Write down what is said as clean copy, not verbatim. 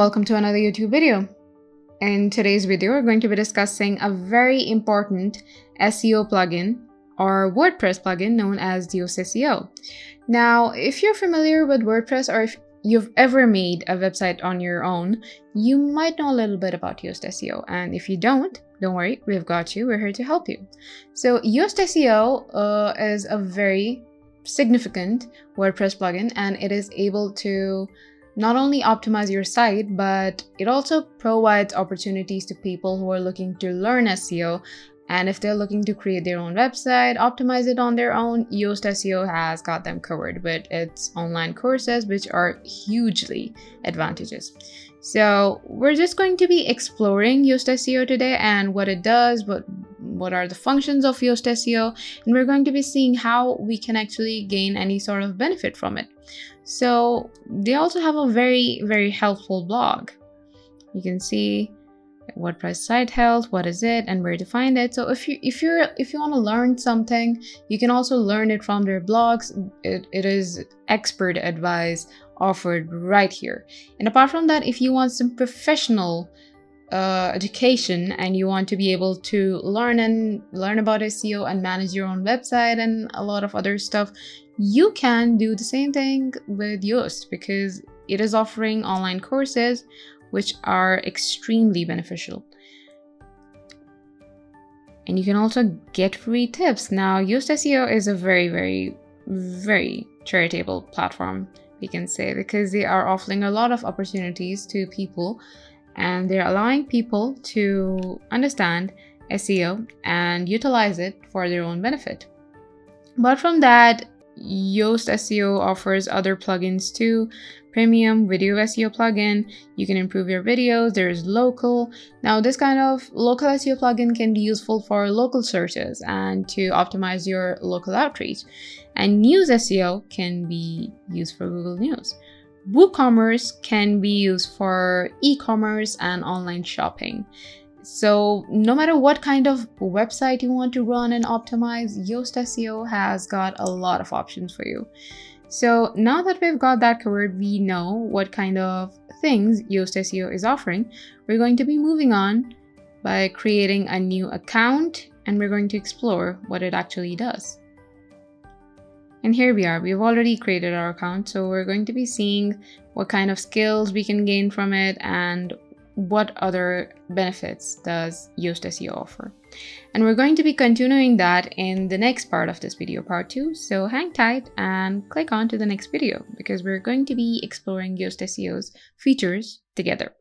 welcome to another YouTube video. In today's video, we're going to be discussing a very important SEO plugin or WordPress plugin known as Yoast SEO. Now, if you're familiar with WordPress or if you've ever made a website on your own, you might know a little bit about Yoast SEO. And if you don't worry, we've got you. We're here to help you. So Yoast SEO is a very significant WordPress plugin, and it is able to not only optimize your site, but it also provides opportunities to people who are looking to learn SEO. And if they're looking to create their own website, optimize it on their own, Yoast SEO has got them covered with its online courses, which are hugely advantageous. So we're just going to be exploring Yoast SEO today and what it does, what are the functions of Yoast SEO, and we're going to be seeing how we can actually gain any sort of benefit from it. So they also have a very, very helpful blog. You can see WordPress site health, what is it and where to find it. So if you want to learn something, you can also learn it from their blogs. It is expert advice offered right here. And apart from that, if you want some professional education and you want to be able to learn about SEO and manage your own website and a lot of other stuff, you can do the same thing with Yoast because it is offering online courses which are extremely beneficial. And you can also get free tips. Now, Yoast SEO is a very, very, very charitable platform, we can say, because they are offering a lot of opportunities to people and they're allowing people to understand SEO and utilize it for their own benefit. But from that, Yoast SEO offers other plugins too. Premium video SEO plugin, you can improve your videos. There's local. Now this kind of local SEO plugin can be useful for local searches and to optimize your local outreach. And news SEO can be used for Google News. WooCommerce can be used for e-commerce and online shopping. So no matter what kind of website you want to run and optimize, Yoast SEO has got a lot of options for you. So now that we've got that covered, we know what kind of things Yoast SEO is offering. We're going to be moving on by creating a new account and we're going to explore what it actually does. And here we are, we've already created our account. So we're going to be seeing what kind of skills we can gain from it and what other benefits does Yoast SEO offer. And we're going to be continuing that in the next part of this video, part 2. So hang tight and click on to the next video because we're going to be exploring Yoast SEO's features together.